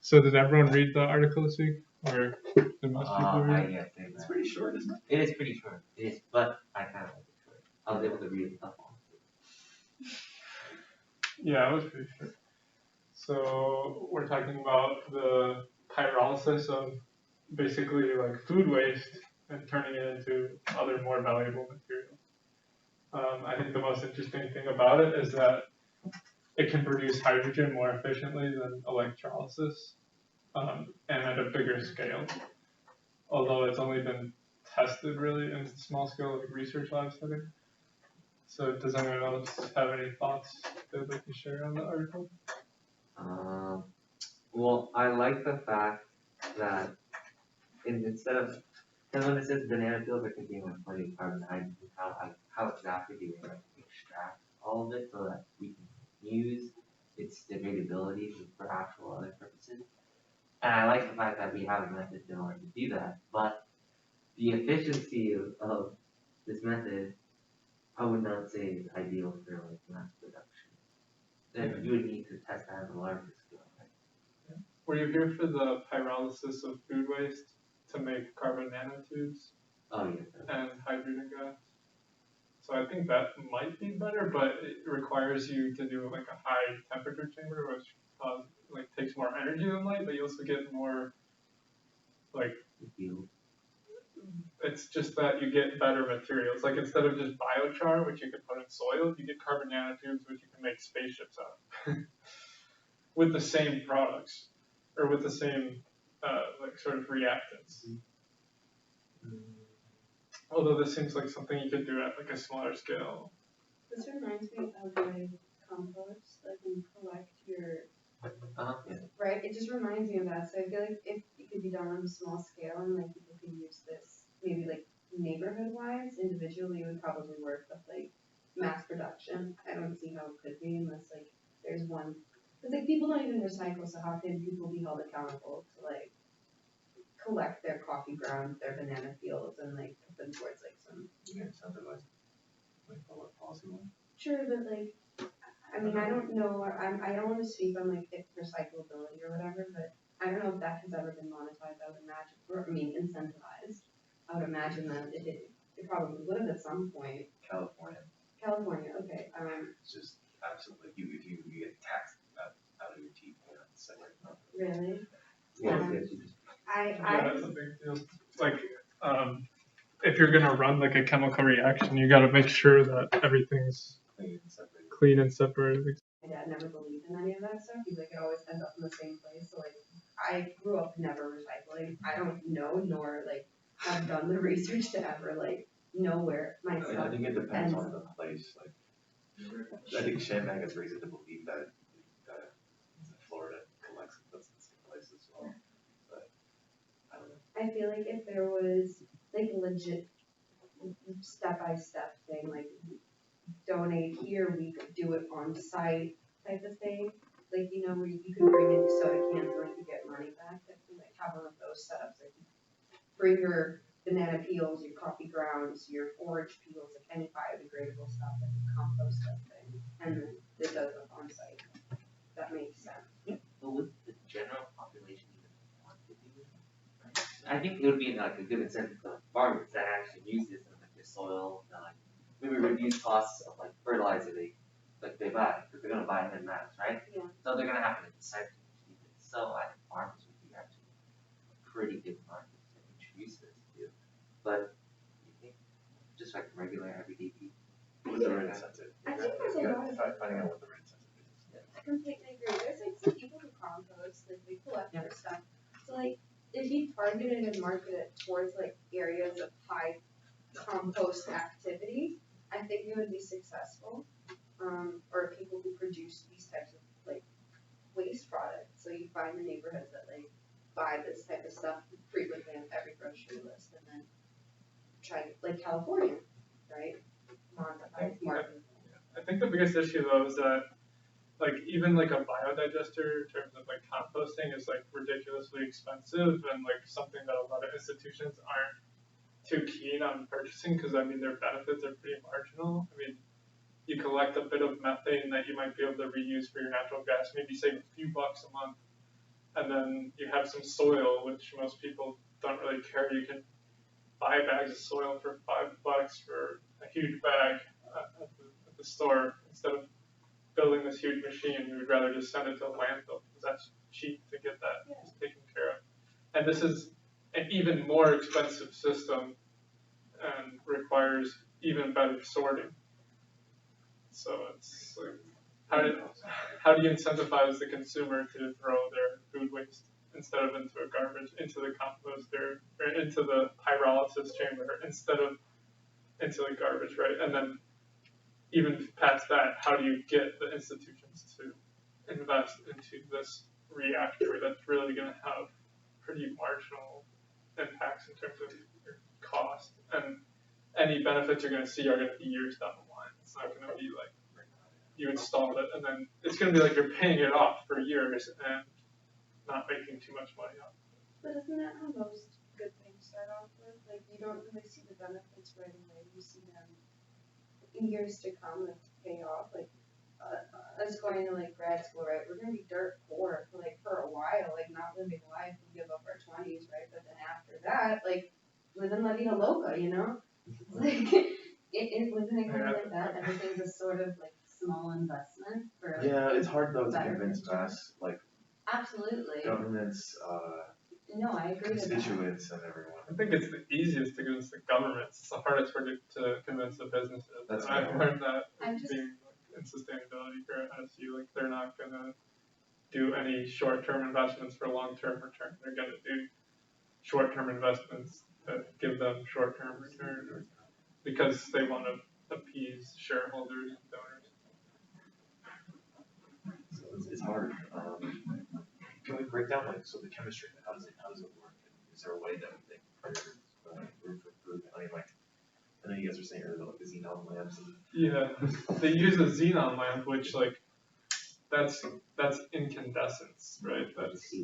So did everyone read the article this week, or did most people read it? It's pretty short, isn't it? It is pretty short. It is, but I kind of like it short. I was able to read it up on. Yeah, it was pretty short. So we're talking about the pyrolysis of basically like food waste and turning it into other more valuable materials. I think the most interesting thing about it is that it can produce hydrogen more efficiently than electrolysis, and at a bigger scale. Although it's only been tested really in small scale like research lab setting. So does anyone else have any thoughts they'd like to share on the article? Well, I like the fact that instead of, because when it says banana peels are containing like plenty of carbon and hydrogen, how exactly do we like extract all of it so that we can use its degradability for actual other purposes? And I like the fact that we have a method in order to do that, but the efficiency of this method, I would not say is ideal for like mass production. Then you would need to test that at a larger scale, right? Were you here for the pyrolysis of food waste to make carbon nanotubes Oh yes. and hydrogen gas? So I think that might be better, but it requires you to do like a high temperature chamber, which like takes more energy than light, but you also get more like it's just that you get better materials. Like instead of just biochar, which you can put in soil, you get carbon nanotubes, which you can make spaceships out of with the same products or with the same like sort of reactants. Although this seems like something you could do at like a smaller scale. This reminds me of like compost, like when you collect your, right? It just reminds me of that. So I feel like if it could be done on a small scale and like people could use this, maybe like neighborhood wise, individually it would probably work, but like mass production, I don't see how it could be unless like there's one, because like people don't even recycle, so how can people be held accountable to like collect their coffee grounds, their banana peels, and like put them towards like some. Incentivize like public policy one. Sure, but like, I mean, I don't know. I don't want to speak on like its recyclability or whatever, but I don't know if that has ever been monetized. I would imagine, or I mean, incentivized. I would imagine that it probably would have at some point. California. California, okay. It's just absolutely if you get taxed out of your teeth, so Really? Yes. Yeah, that's a big deal. Like, if you're gonna run like a chemical reaction, you gotta make sure that everything's clean and separated. My dad never believed in any of that stuff. He's like, it always ends up in the same place. So like, I grew up never recycling. I don't know, nor like have done the research to ever like know where my stuff. I think it depends on the place. Like, I think Shanbag has reason to believe that Florida collects it. That's the same place as well. But I don't know. I feel like if there was like legit step-by-step thing, like donate here, we could do it on site type of thing. Like, you know, where you could bring in soda cans and like you get money back. I could like have one of those setups. Like, bring your banana peels, your coffee grounds, your orange peels, like any biodegradable stuff, like a compost type thing, and then it does it on site. That makes sense. Yeah, but would the general population even want to do it? Right? I think it would be like a good incentive for farmers that actually use this in like their soil, like maybe reduce costs of like fertilizer they buy, because they're gonna buy it in mass, right? Yeah. So they're gonna have to decide to use it. So I think farmers would be actually a pretty good market to introduce this to. But you think just like regular everyday people? What's the right incentive? I think there's a lot of finding out what the right incentive is. I completely agree. There's like some people who compost, like they collect their stuff. So like if you targeted and marketed towards like areas of high compost activity, I think it would be successful. Or people who produce these types of like waste products. So you find the neighborhoods that like buy this type of stuff frequently on every grocery list, and then try like California, right? Market. I think the biggest issue though is that like even like a biodigester in terms of like composting is like ridiculously expensive and like something that a lot of institutions aren't too keen on purchasing because I mean their benefits are pretty marginal. I mean, you collect a bit of methane that you might be able to reuse for your natural gas, maybe save a few bucks a month, and then you have some soil, which most people don't really care. You can buy bags of soil for $5 for a huge bag at the store instead of building this huge machine. We would rather just send it to a landfill because that's cheap to get that taken care of. And this is an even more expensive system and requires even better sorting. So it's like, how do you incentivize the consumer to throw their food waste instead of into the composter, or into the pyrolysis chamber instead of into the garbage, right? And then even past that, how do you get the institutions to invest into this reactor that's really going to have pretty marginal impacts in terms of your cost, and any benefits you're going to see are going to be years down the line. It's not going to be like you installed it and then it's going to be like you're paying it off for years and not making too much money off. But isn't that how most good things start off with? Like, you don't really see the benefits right away. You see them years to come, like, to pay off. Like, us going to, like, grad school, right? We're going to be dirt poor for a while, like, not living life and give up our 20s, right? But then after that, like, living la vida loca, you know? Like, wasn't it kind of like that? Everything's a sort of, like, small investment for, like, yeah, it's hard though to convince mass, like, absolutely. governments, No, I agree with that. constituents and everyone. I think it's the easiest to convince the governments. It's the hardest to convince the businesses. That's and I've learned that I'm just- being in sustainability here at SU, like they're not gonna do any short-term investments for long-term return. They're gonna do short-term investments that give them short-term return because they want to appease shareholders and donors. So it's hard. Can we break down like the chemistry? How does it work? Is there a way that we think there's room for improvement? I mean, like, I know you guys were saying earlier about like the xenon lamps. Yeah, they use a xenon lamp, which like that's incandescence, right? That's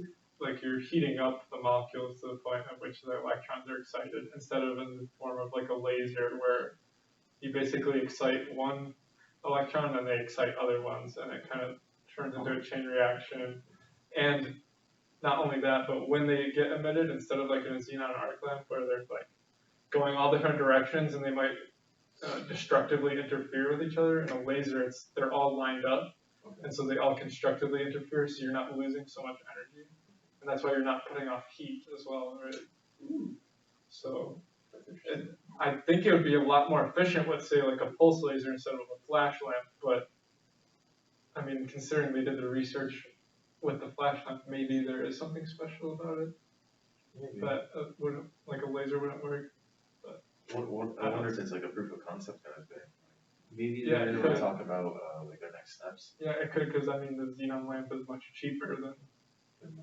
like you're heating up the molecules to the point at which the electrons are excited, instead of in the form of like a laser where you basically excite one electron and they excite other ones, and it kind of turns into a chain reaction. And not only that, but when they get emitted, instead of like in a xenon arc lamp where they're like going all different directions and they might destructively interfere with each other, in a laser they're all lined up, and so they all constructively interfere, so you're not losing so much energy, and that's why you're not putting off heat as well, right? So I think it would be a lot more efficient with, say, like a pulse laser instead of a flash lamp, but I mean, considering they did the research with the flash lamp, maybe there is something special about it that wouldn't, like a laser wouldn't work. But I wonder if it's like a proof of concept kind of thing. Maybe Yeah, Maybe it we'll could. talk about like our next steps. Yeah, it could, because I mean, the xenon lamp is much cheaper than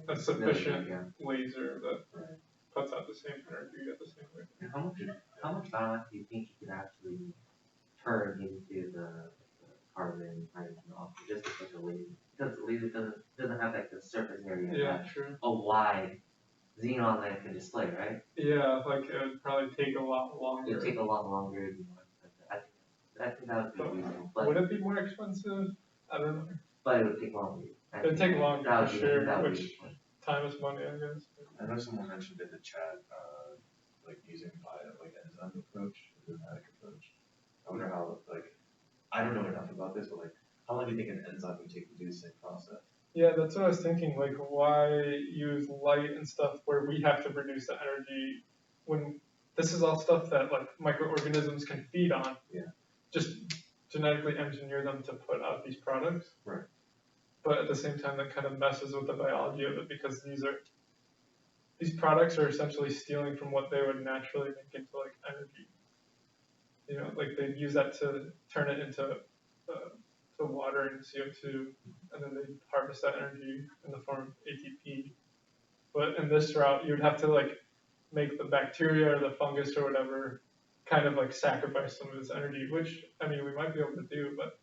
a sufficient laser that puts out the same energy at the same rate. How much biomass do you think you could actually turn into the carbon, hydrogen off just with like a laser? Because the laser doesn't have like the surface area Yeah, that true. a wide xenon lamp can display, right? Yeah, like it would probably take a lot longer. It'd take a lot longer. It'd be more expensive. I think that would be reasonable. But Would it be more expensive? I don't know. But it would take longer. It would take longer That for would be- sure, that would which be- time is money, I guess. I know someone mentioned in the chat, like using like enzyme approach, enzymatic approach. I wonder how, like, I don't know enough about this, but like, how long do you think an enzyme would take to do the same process? Yeah, that's what I was thinking. Like, why use light and stuff where we have to produce the energy when this is all stuff that like microorganisms can feed on? Yeah. Just genetically engineer them to put out these products. Right. But at the same time, that kind of messes with the biology of it, because these products are essentially stealing from what they would naturally make into like energy. You know, like they'd use that to turn it into to water and CO2, and then they harvest that energy in the form of ATP. But in this route, you'd have to like make the bacteria or the fungus or whatever kind of like sacrifice some of its energy, which I mean we might be able to do, but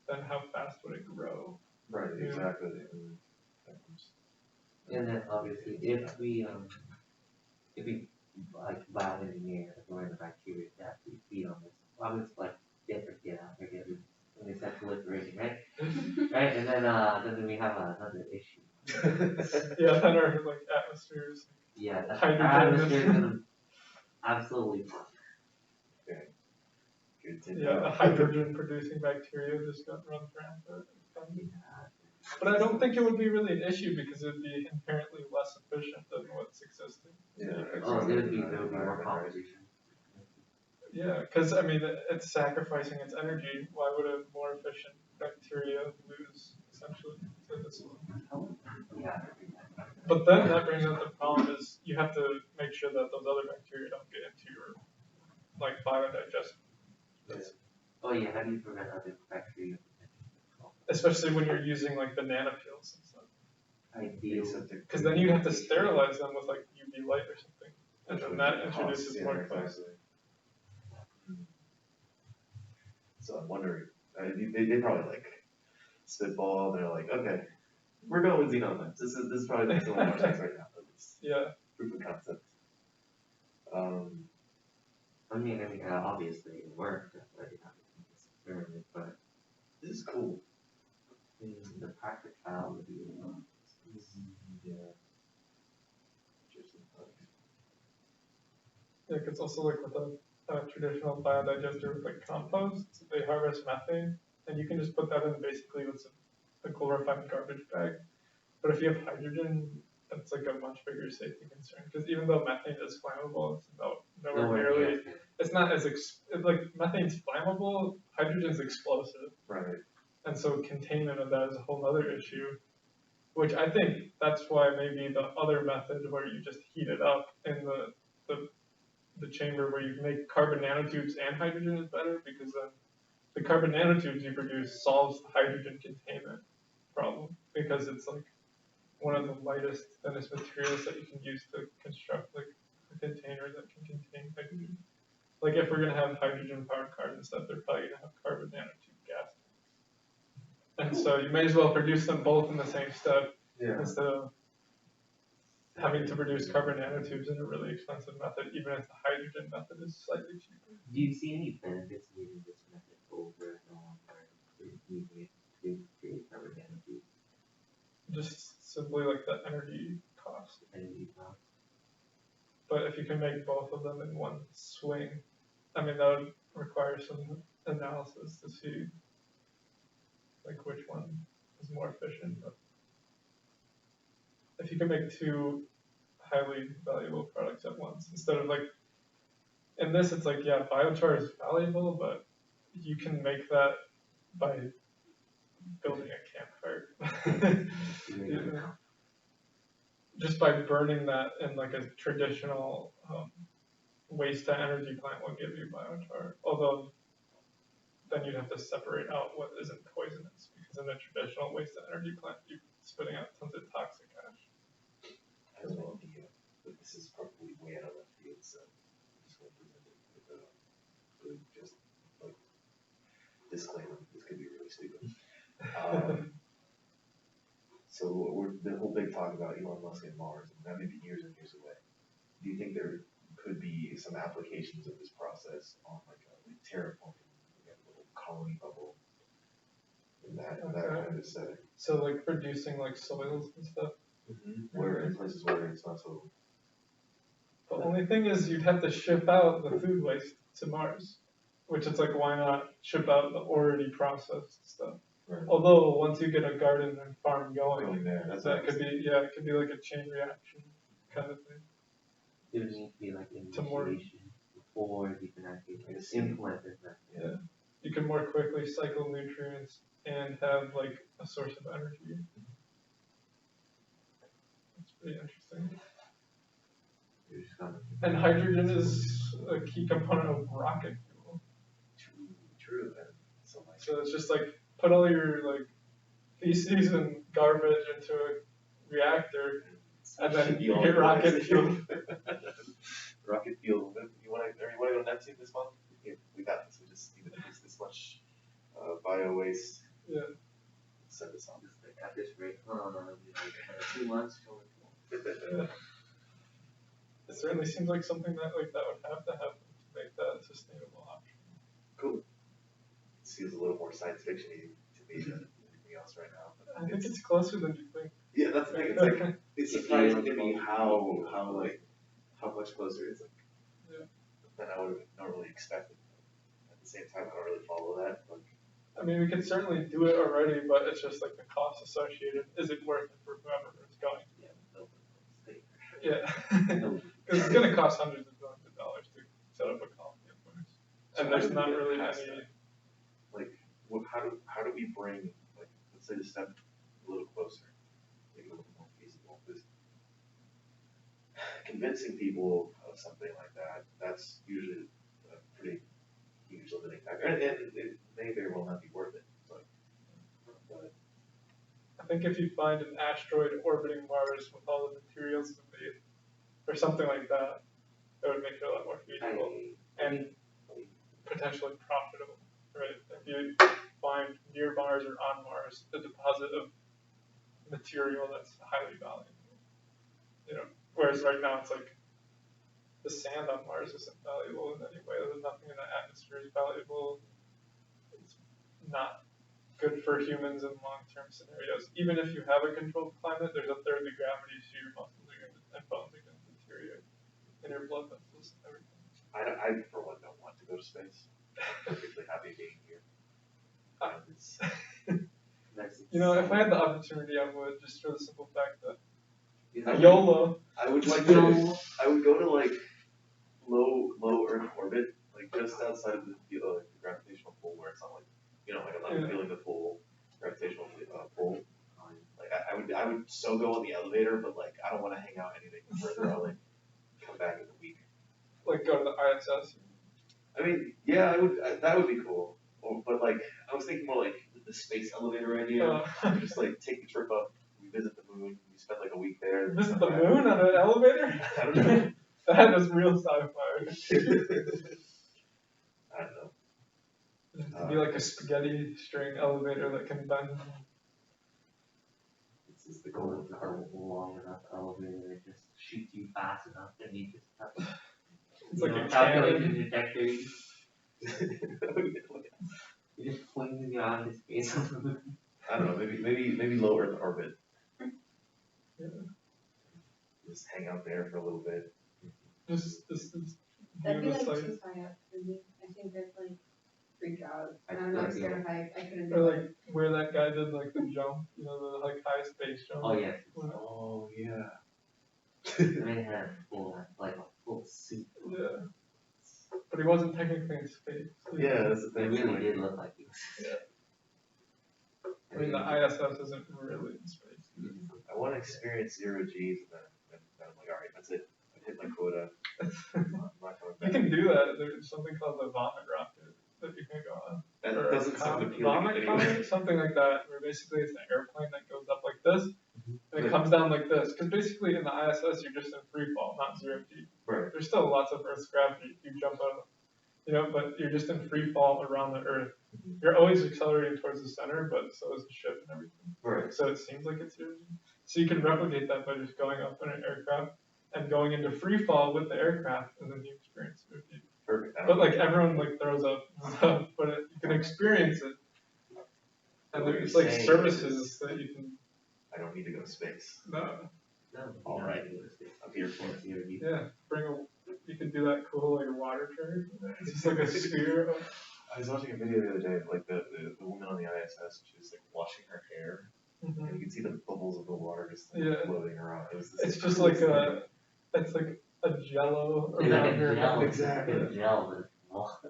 then how fast would it grow? Right, Yeah. exactly. And then obviously, if we like bioengineer the bacteria to actually feed on this, obviously like get out there, when they start proliferating, right? Right, and then we have another issue. Yeah, then our like atmospheres. Yeah, that Hydrogen. atmosphere is gonna absolutely pop. Good to Yeah, know. a hydrogen producing bacteria just got run rampant. Yeah. But I don't think it would be really an issue because it would be inherently less efficient than what's existing. Yeah. Oh, there would be more competition. Yeah, because I mean, it's sacrificing its energy. Why would a more efficient bacteria lose essentially to this one? Yeah. But then that brings up the problem is you have to make sure that those other bacteria don't get into your like biodigestion. Oh yeah, how do you prevent other bacteria? Especially when you're using like banana peels and stuff. Ideal. Because then you have to sterilize them with like UV light or something. And then that introduces more cost. So I'm wondering, they probably like spitball, they're like, okay, we're going with xenon. This is probably makes a lot more sense right now. It's Yeah. proof of concept. I mean, obviously it worked. I didn't have to do this experiment, but This is cool. the practicality. Yeah. Interesting. Yeah, it's also like with a traditional biodigester with like compost, they harvest methane, and you can just put that in basically with a glorified garbage bag. But if you have hydrogen, that's like a much bigger safety concern because even though methane is flammable, it's about nowhere nearly. It's not as like methane's flammable, hydrogen's explosive. Right. And so containment of that is a whole other issue, which I think that's why maybe the other method where you just heat it up in the chamber where you make carbon nanotubes and hydrogen is better because then the carbon nanotubes you produce solves the hydrogen containment problem because it's like one of the lightest, thinnest materials that you can use to construct like a container that can contain hydrogen. Like if we're gonna have hydrogen powered cars and stuff, they're probably gonna have carbon nanotube gas tanks. And so you may as well produce them both in the same step instead of having to produce carbon nanotubes in a really expensive method, even if the hydrogen method is slightly cheaper. Do you see any benefits in using this method over using it to create carbon nanotubes? Just simply like the energy cost. Energy cost. But if you can make both of them in one swing, I mean, that would require some analysis to see like which one is more efficient. But if you can make two highly valuable products at once, instead of like, in this it's like, yeah, biochar is valuable, but you can make that by building a campfire. Yeah. Just by burning that in like a traditional waste to energy plant will give you biochar. Although then you'd have to separate out what isn't poisonous because in a traditional waste to energy plant you're spitting out tons of toxic ash. I have an idea, but this is probably way out of left field, so I'm just going to present it with really just like disclaimer. This could be really stupid. So the whole big talk about Elon Musk and Mars, and that may be years and years away. Do you think there could be some applications of this process on like terraforming, like a little colony bubble, in that kind of setting? So like producing like soils and stuff. Where in places where it's not so. The only thing is you'd have to ship out the food waste to Mars, which it's like why not ship out the already processed stuff. Right. Although once you get a garden and farm going there, that could be it could be like a chain reaction kind of thing. It would need to be like an initiation before you can actually implement it. Yeah, you can more quickly cycle nutrients and have like a source of energy. That's pretty interesting. And hydrogen is a key component of rocket fuel. True. So it's just like put all your like feces and garbage into a reactor, and then you get rocket fuel. Rocket fuel. You want to go to Neptune this month? We got this. We just need to produce this much bio waste. Yeah. Send this on. At this rate, 2 months. Yeah. It certainly seems like something that would have to happen to make that a sustainable option. Cool. It seems a little more science fiction-y to me than anything else right now. I think it's closer than you think. Yeah, that's the thing, it's like, it's surprising to me how much closer it's like. Yeah. Than I would have normally expected. At the same time, I don't really follow that, like. I mean, we can certainly do it already, but it's just like the cost associated. Is it worth it for whoever is going? Yeah. Because it's going to cost hundreds of millions of dollars to set up a colony of winners. And there's not really any. Like, how do we bring, like, let's say the step a little closer, make it a little more feasible? Because convincing people of something like that, that's usually a pretty huge limiting factor. And it may very well not be worth it. But I think if you find an asteroid orbiting Mars with all the materials it made, or something like that, that would make it a lot more feasible and potentially profitable, right? If you find near Mars or on Mars a deposit of material that's highly valuable, you know, whereas right now it's like the sand on Mars isn't valuable in any way. There's nothing in the atmosphere is valuable. It's not good for humans in long-term scenarios. Even if you have a controlled climate, there's a third of the gravity, so your muscles are going to, and bones are going to deteriorate, and your blood vessels and everything. I for one, don't want to go to space. I'm perfectly happy being here. You know, if I had the opportunity, I would, just for the simple fact that I YOLO. I would like to. I would go to like low Earth orbit, like just outside of the gravitational pull, where it's not like, you know, like I'm not feeling the full gravitational pull. Like I would so go on the elevator, but like I don't want to hang out anything further. I'll like come back in a week. Like go to the ISS. I mean, yeah, I would. That would be cool. But like, I was thinking more like the space elevator idea. Just like take the trip up, we visit the moon, we spend like a week there. Visit the moon on an elevator? I don't know. That is real sci-fi. I don't know. It'd be like a spaghetti string elevator that can bend. This is the goal of a long enough elevator that just shoots you fast enough that you just have to, It's like a calculate cannon. the trajectory. It just flings you out into space on the moon. I don't know, maybe low Earth orbit. Yeah. Just hang out there for a little bit. Just That'd be view like the site. too high up for me. I think I'd like freak out. I'd I'm like feel scared of height. I couldn't Or do like it. where that guy did like the jump, you know, the like high space jump. Oh yeah. Oh yeah. I mean, it had a full suit. Yeah. But he wasn't technically in space. Yeah, that's the It thing. really did look like it. I mean, the ISS isn't really in space. I want to experience 0 G's, and then I'm like, all right, that's it. I hit my quota. I'm not coming You back. can do that. There's something called the vomit rocket that you can go on. That Or doesn't sound appealing vomit anyway. comet, something like that, where basically it's an airplane that goes up like this, and it comes down like this. Because basically in the ISS you're just in free fall, not 0 G. Right. There's still lots of Earth's gravity. You jump out, you know, but you're just in free fall around the Earth. You're always accelerating towards the center, but so is the ship and everything. Right. So it seems like it's 0 G. So you can replicate that by just going up in an aircraft and going into free fall with the aircraft, and then you experience 0 G. Perfect. But like everyone like throws up, but you can experience it. And there's like services that you can. I don't need to go to space. No. All right. I'm here for it. Yeah, you can do that cool like water turd. It's just like a sphere. I was watching a video the other day, like the woman on the ISS, she was like washing her hair, and you can see the bubbles of the water just floating around. It's just like it's like a jello It's like around a her. gel. Exactly. It's a gel, but it's small.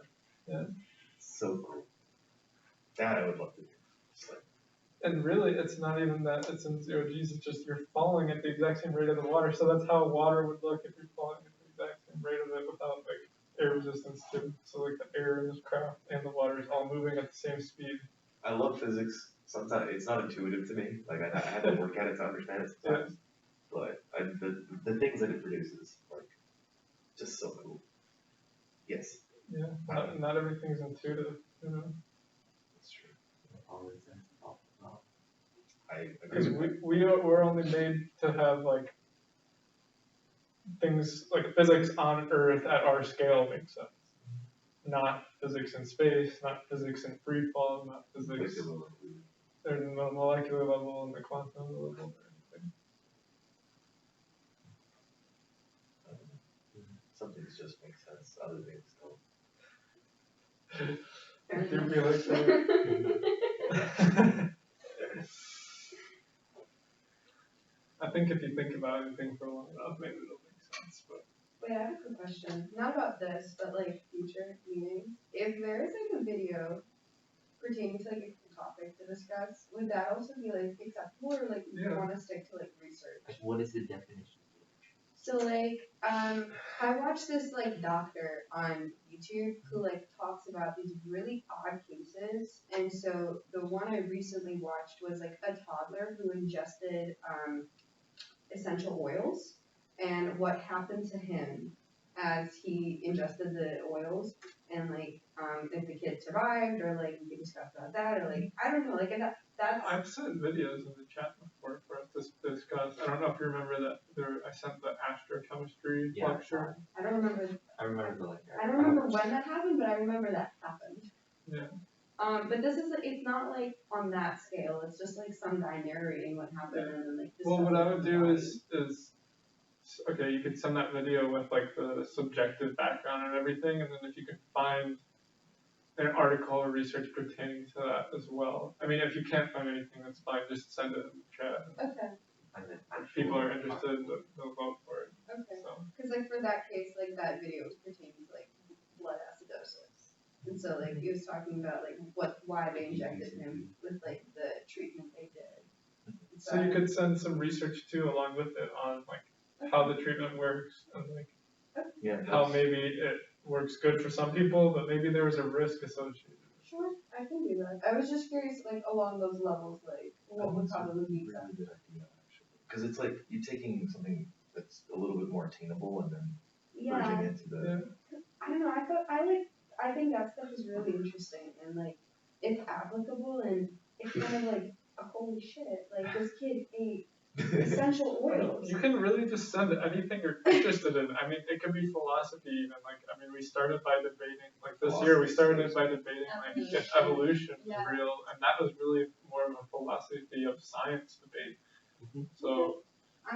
Yeah. So cool. That I would love to do. Just like, And really, it's not even that it's in 0 G's, it's just you're falling at the exact same rate of the water. So that's how water would look if you're falling at the exact same rate of it without like air resistance too. So like the air in this craft and the water is all moving at the same speed. I love physics. Sometimes it's not intuitive to me. Like I had to work at it to understand it sometimes. But the things that it produces, like, just so cool. Yes. Yeah, not everything's intuitive, you know. That's true. Always sense of all. I Because agree with we're only made to have like things like physics on Earth at our scale makes sense. Not physics in space, not physics in free fall, not physics that. in the molecular level and the quantum level or anything. some things just make sense, other things don't. I do feel like that. I think if you think about anything for long enough, maybe it'll make sense. But Wait, I have a quick question. Not about this, but like future meetings. If there is like a video pertaining to like a topic to discuss, would that also be like acceptable, or like you want to stick to like research? Like, what is the definition? So like, I watched this like doctor on YouTube who like talks about these really odd cases, and so the one I recently watched was like a toddler who ingested essential oils, and what happened to him as he ingested the oils, and like if the kid survived, or like we could discuss about that, or like I don't know, like that's. I've sent videos in the chat before for us to discuss. I don't know if you remember that I sent the astrochemistry lecture. I don't remember. I remember the lecture. I don't remember when that happened, but I remember that happened. Yeah. But this is, it's not like on that scale, it's just like some guy narrating what happened and then like. Well, what I would do is, okay, you could send that video with like the subjective background and everything, and then if you could find an article or research pertaining to that as well. I mean, if you can't find anything, that's fine, just send it in the chat. Okay, If people are interested, they'll vote for it. okay. So, Cause like for that case, like that video was pertaining to like blood acidosis. And so like he was talking about like why they injected him with like the treatment they did. And so you could send some research too along with it on like how the treatment works and like how maybe it works good for some people, but maybe there was a risk associated. Sure, I can do that. I was just curious, like along those levels, like what would probably be really good idea, actually. Because it's like you're taking something that's a little bit more attainable and then merging it into the. I don't know. I think that stuff is really interesting, and like it's applicable, and it's kind of like holy shit, like this kid ate essential oils. You can really just send anything you're interested in. I mean, it could be philosophy even. Like, I mean, we started by debating, like this year we started by debating like if evolution is real, and that was really more of a philosophy of science debate. So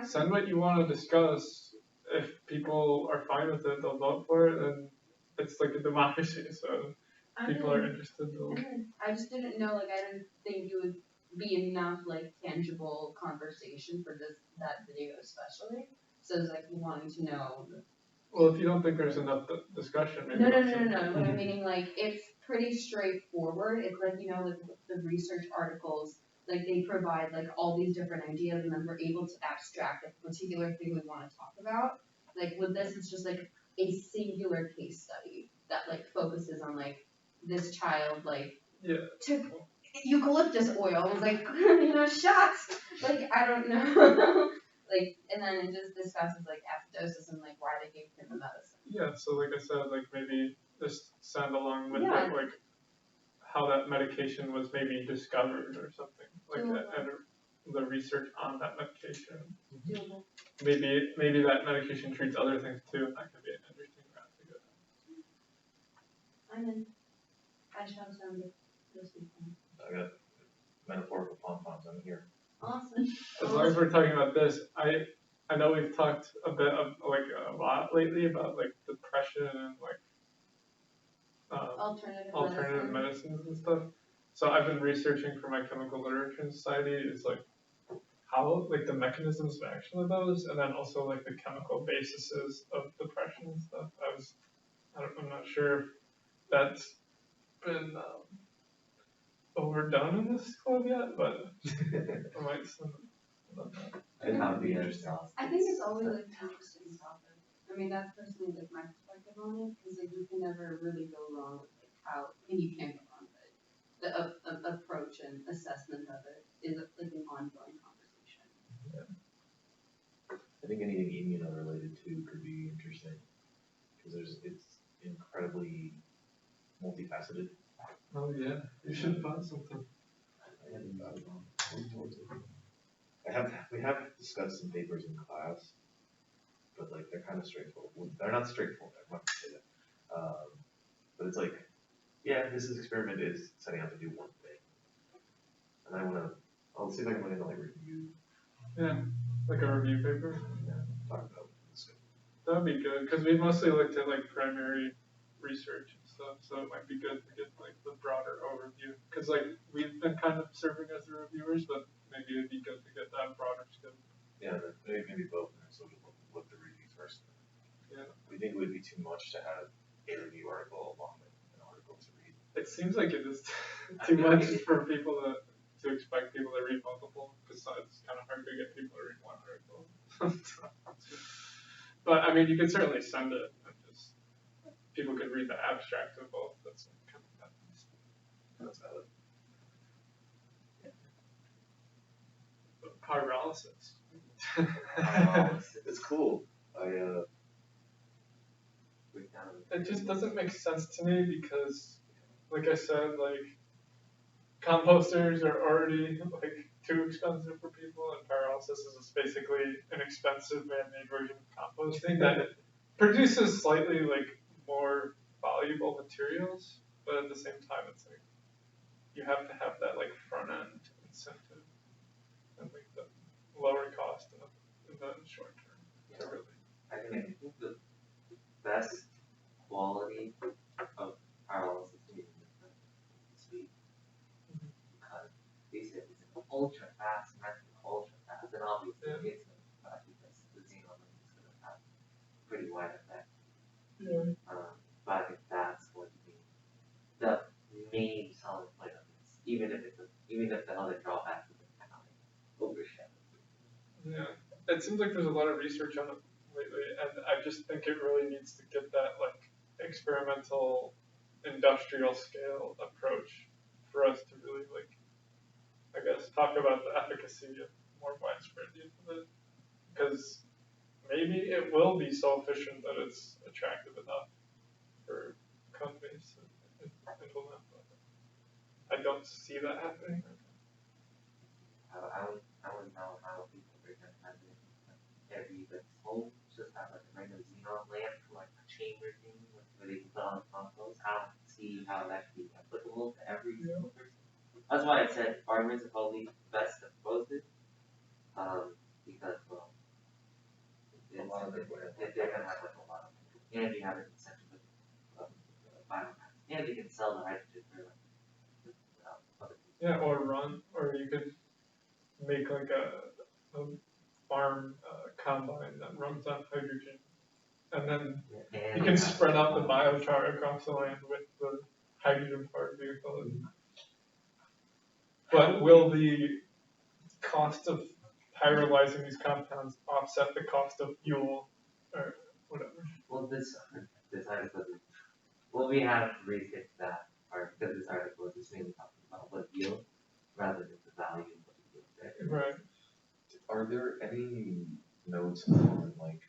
send what you want to discuss. If people are fine with it, they'll vote for it, and it's like a democracy. So people are interested. I just didn't know, like I didn't think it would be enough like tangible conversation for that video especially. So it's like wanting to know. Well, if you don't think there's enough discussion, maybe. No. But I'm meaning like it's pretty straightforward. It's like, you know, like the research articles, like they provide like all these different ideas, and then we're able to abstract a particular thing we want to talk about. Like with this, it's just like a singular case study that like focuses on like this child like took eucalyptus oil. I was like, you know, shots. Like I don't know. Like, and then it just discusses like acidosis and like why they gave him the medicine. Yeah, so like I said, like maybe just send along with it, like how that medication was maybe discovered or something, like and the research on that medication. Maybe that medication treats other things too, and that could be an interesting route to go down. I'm in. I shall send it this weekend. I got metaphorical pom-poms, I'm here. Awesome. As long as we're talking about this, I know we've talked a bit of like a lot lately about like depression and like alternative medicines and stuff. So I've been researching for my chemical literature society is like how like the mechanisms of action of those, and then also like the chemical bases of depression and stuff. I'm not sure if that's been overdone in this club yet, but I might send It would be interesting. I think it's always like an interesting topic. I mean, that's personally like my perspective on it, because like you can never really go wrong with like how, and you can't go wrong, but the approach and assessment of it is like an ongoing conversation. Yeah. I think anything immuno-related too could be interesting, because it's incredibly multifaceted. Oh yeah, you should find something. We have discussed some papers in class, but like they're kind of straightforward. Well, they're not straightforward. I'm not gonna say that. But it's like, yeah, this experiment is setting out to do one thing, and I'll see if I can look into like review. Yeah, like a review paper. Yeah, talk about this. That'd be good, because we mostly looked at like primary research and stuff, so it might be good to get like the broader overview. Because like we've been kind of serving as the reviewers, but maybe it'd be good to get that broader scope. Yeah, maybe both, and so look the review first. Yeah. We think it would be too much to have a review article along with an article to read. It seems like it is too much for people to expect people to read multiple, because it's kind of hard to get people to read one article. But I mean, you could certainly send it, and just people could read the abstract of both. That's kind of happens. That's valid. Pyrolysis. It's cool. It just doesn't make sense to me because, like I said, like composters are already like too expensive for people, and pyrolysis is basically an expensive man-made version of composting that produces slightly like more valuable materials, but at the same time, it's like you have to have that like front end incentive and like the lower cost in the short term to really. I think the best quality of pyrolysis is sweet. Because basically it's an ultra fast method, ultra fast, and obviously it's fast because the xenon is going to have pretty wide effect. Yeah. But I think that's what the main selling point of this, even if the other drawbacks of it kind of like overshadow. Yeah, it seems like there's a lot of research on it lately, and I just think it really needs to get that like experimental, industrial scale approach for us to really like, I guess, talk about the efficacy of more widespread use of it, because maybe it will be so efficient that it's attractive enough for companies to implement, but I don't see that happening. I wouldn't know how people are going to have it. Every like home just have like a regular xenon lamp for like a chamber thing where they can put on compost. I don't see how that could be applicable to every single person. That's why I said farmers are probably best to propose it. Because well, they're gonna have like a lot of, and you have an incentive of biomass, and they can sell the hydrogen for like other people. Yeah, or you could make like a farm combine that runs on hydrogen, and then you can spread out the biochar across the land with the hydrogen powered vehicle. But will the cost of pyrolyzing these compounds offset the cost of fuel or whatever? Well, this article doesn't. Well, we have researched that part because this article is just mainly talking about what yield rather than the value of what yield. Right. Are there any notes on like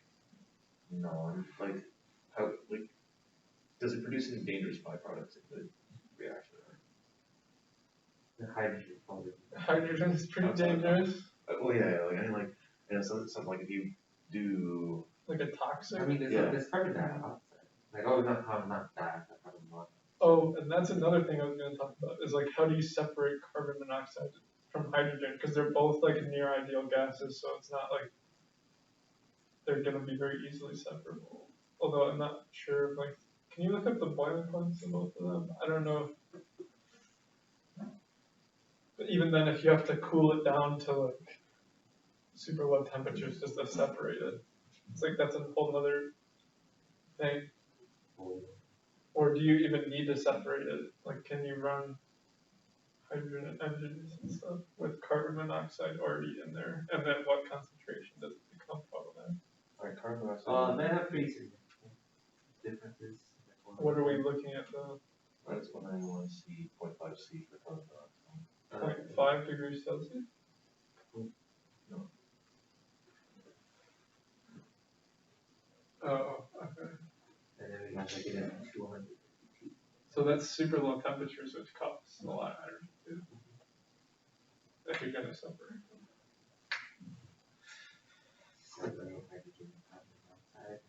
how like does it produce any dangerous byproducts in the reaction? The hydrogen probably. Hydrogen is pretty dangerous. Well, yeah, like I mean, like something like if you do like a toxic. I mean, there's carbon dioxide. Like not carbon dioxide, carbon monoxide. Oh, and that's another thing I was going to talk about is like how do you separate carbon monoxide from hydrogen, because they're both like near ideal gases, so it's not like they're going to be very easily separable. Although I'm not sure, like, can you look up the boiling points of both of them? I don't know. But even then, if you have to cool it down to like super low temperatures just to separate it, it's like that's a whole other thing. Or do you even need to separate it? Like, can you run hydrogen engines and stuff with carbon monoxide already in there? And then what concentration does it become problematic? like carbon monoxide? They have pretty significant differences. What are we looking at though? That's when I want to see 0.5 C for carbon monoxide. 0.5 degrees Celsius? No. Oh, okay. And then we have to get it at 200. So that's super low temperatures, which costs a lot of hydrogen too. If you're going to separate them. Separating hydrogen and carbon dioxide.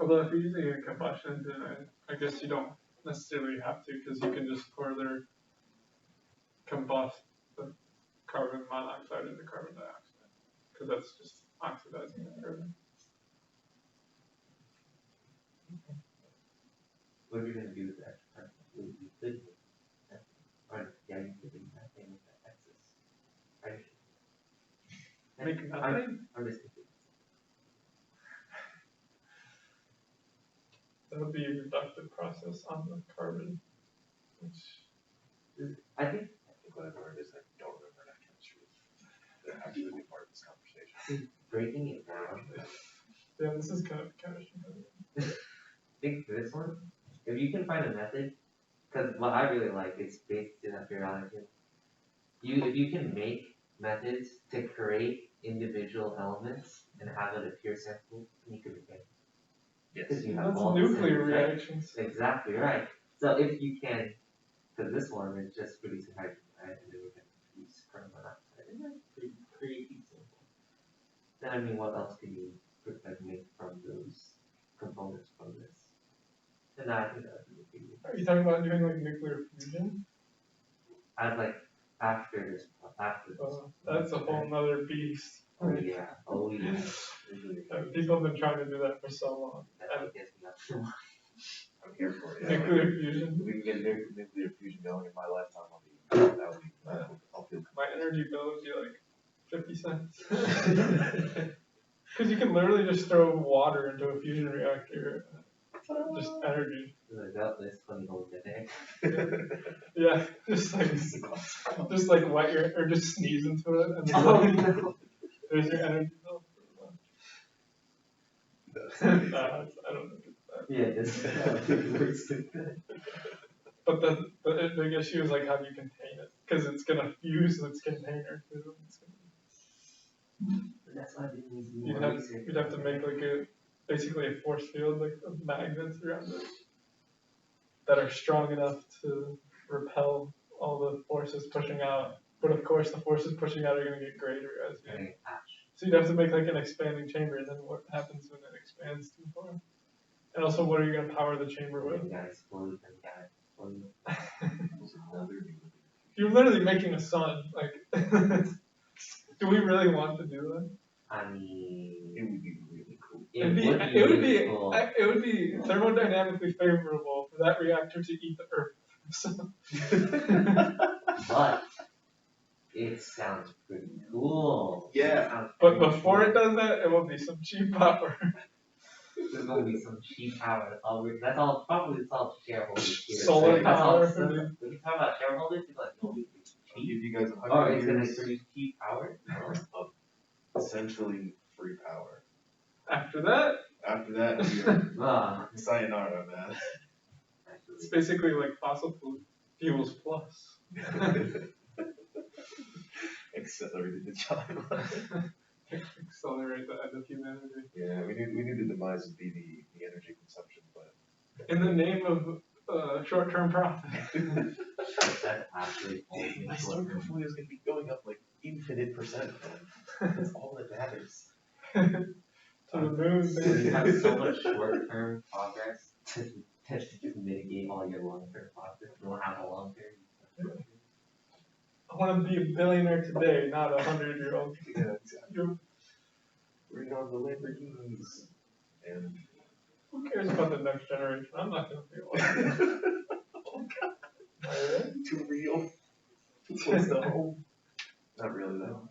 Although if you're using a combustion engine, I guess you don't necessarily have to, because you can just further combust the carbon monoxide into carbon dioxide, because that's just oxidizing it further. what are you gonna do with that extra carbon? You could make methane, or yeah, you could make methane with that excess, right? Make methane? I'm just thinking. That would be a reductive process on the carbon, which, I think What I've learned is I don't remember enough chemistry to actually be part of this conversation. breaking it down, yeah, this is kind of chemistry. think this one, if you can find a method, because what I really like is based in that periodic. If you can make methods to create individual elements and have it a pure sample, you can make it. Because you have That's all the nuclear samples, right? reactions. Exactly right. So if you can, because this one is just producing hydrogen, right? And then we're going to produce carbon monoxide, and that's pretty simple. Then I mean, what else can you make from those components from this? And I think that would be a big deal. Are you talking about doing like nuclear fusion? I'd like after this. That's a whole nother beast. Oh yeah. Oh yeah. People have been trying to do that for so long. That would get me up so much. I'm here for it. Yeah. Nuclear fusion. If we can get nuclear fusion going in my lifetime, I'll feel. My energy bill would be like 50 cents. Because you can literally just throw water into a fusion reactor. Just energy. This funny whole thing. Yeah, just like wet your, or just sneeze into it, and then No. there's your energy bill. I don't think it's that. Yeah, this works too good. But the big issue is like how do you contain it? Because it's gonna fuse its container too. That's why I didn't need You'd have to make like basically a force field like of magnets around it that are strong enough to repel all the forces pushing out. But of course the forces pushing out are gonna get greater as you. So you'd have to make like an expanding chamber, and then what happens when it expands too far? And also, what are you gonna power the chamber with? You're literally making a sun. Like, do we really want to do that? I mean, It would be really cool. It would be thermodynamically favorable for that reactor to eat the Earth. But it sounds pretty cool. Yeah. But before it does that, it will be some cheap power. There's gonna be some cheap power. That's all. Probably it's all shareholders here. Solar right? That's all power. it's gonna- When you talk about shareholders, you're like, oh, it's I'll cheap. give you guys Oh, 100 it's gonna years produce cheap power. of essentially free power. After that, After that, you're Ah, sayonara, man. it's basically like fossil fuels plus. Accelerated the timeline. Accelerate the end of humanity. Yeah, we knew the demise would be the energy consumption, but In the name of short-term profit. that's actually only my star portfolio is gonna be going up like infinite percent, man. That's all that matters. To the moon, So you baby. have so much short-term progress to just mitigate all your long-term progress. You don't have a long-term. I want to be a billionaire today, not 100-year-old. Yeah, exactly. Bring on the Lamborghinis. And Who cares about the next generation? I'm not going to be one. oh god, Alright. too real. Too close to home. Not really though.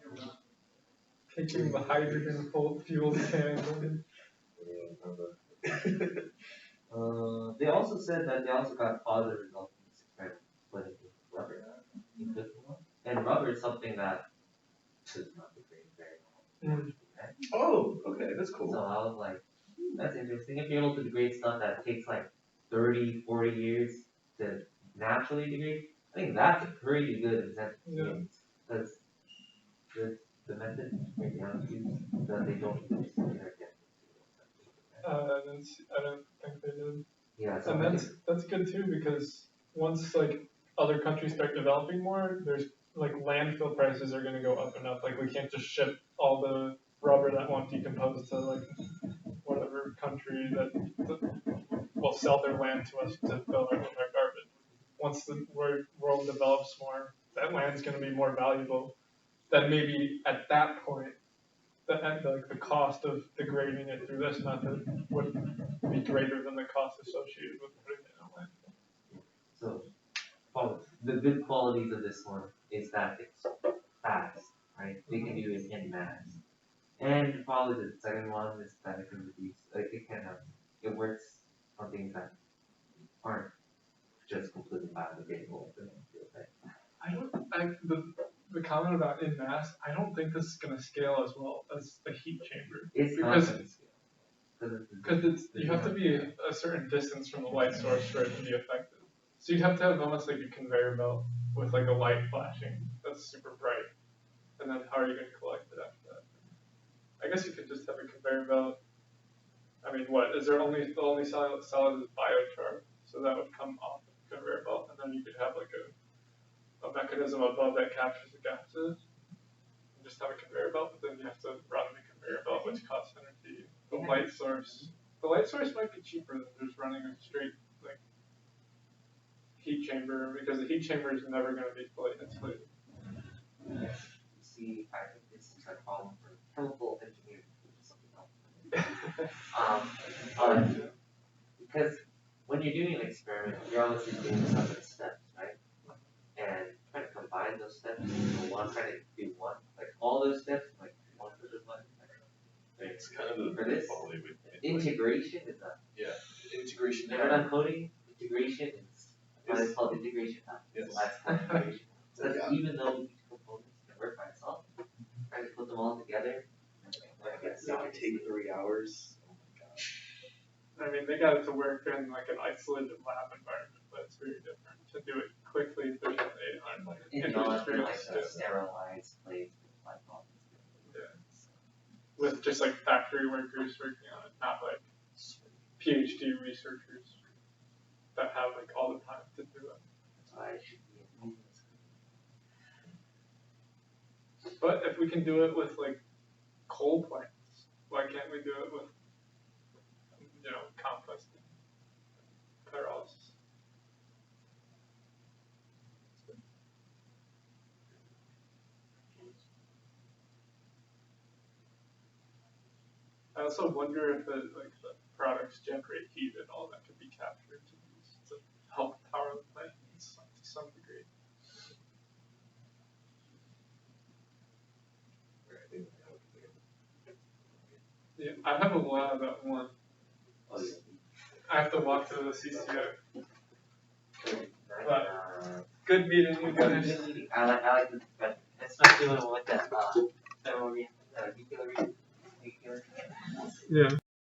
Taking the hydrogen fuel can. They also said that they also got positive results in this experiment when it came to rubber. And rubber is something that does not degrade very well. Right? Oh, okay, that's cool. So I was like, that's interesting. If you're able to degrade stuff that takes like 30, 40 years to naturally degrade, I think that's a pretty good example. Yeah. Because the method right now is that they don't use inorganic I don't think they did. Yeah, so And that's good too, because once like other countries start developing more, there's like landfill prices are gonna go up and up. Like we can't just ship all the rubber that won't decompose to like whatever country that will sell their land to us to fill it with our garbage. Once the world develops more, that land's gonna be more valuable. Then maybe at that point, the cost of degrading it through this method would be greater than the cost associated with putting it in a So, the good qualities of this one is that it's fast, right? We can do it in mass. And probably the second one is that it can reduce, like it works on things that aren't just completely biodegradable. The comment about in mass, I don't think this is gonna scale as well as the heat chamber. It's Because- not gonna scale. Because you have to be a certain distance from the light source for it to be effective. So you'd have to have almost like a conveyor belt with like a light flashing that's super bright. And then how are you gonna collect it after that? I guess you could just have a conveyor belt. I mean, what, is there the only solid is biochar, so that would come off the conveyor belt, and then you could have like a mechanism above that captures the gases. And just have a conveyor belt, but then you have to run the conveyor belt, which costs energy. The light source might be cheaper than just running a straight like heat chamber, because the heat chamber is never going to be fully insulated. See, I think this is a problem for chemical engineering, which is something else. Because when you're doing an experiment, you're obviously doing some of the steps, right? And trying to combine those steps into one, trying to do one, like all those steps, like one for the one. It's kind of the For this, quality with integration is a. Yeah, integration. Never done coding. Integration is what is called integration. Yes. So that's called integration. So that's Yeah. even though each component can work by itself, trying to put them all together. That would take 3 hours. Oh my gosh. I mean, they got it to work in like an isolated lab environment, but it's very different to do it quickly, efficiently, on like In industrial like scale. a sterilized place with like all these Yeah. With just like factory workers working on it, not like PhD researchers that have like all the time to do it. That's why it should be in But if we can do it with like coal plants, why can't we do it with, composting, pyrolysis? I also wonder if the products generate heat and all that could be captured to use to help power the plant to some degree. Yeah, I have a lab at one. Oh, yeah. I have to walk to the CCO. But, Good meeting you guys. I like this discussion, especially when with that, nuclear. Yeah.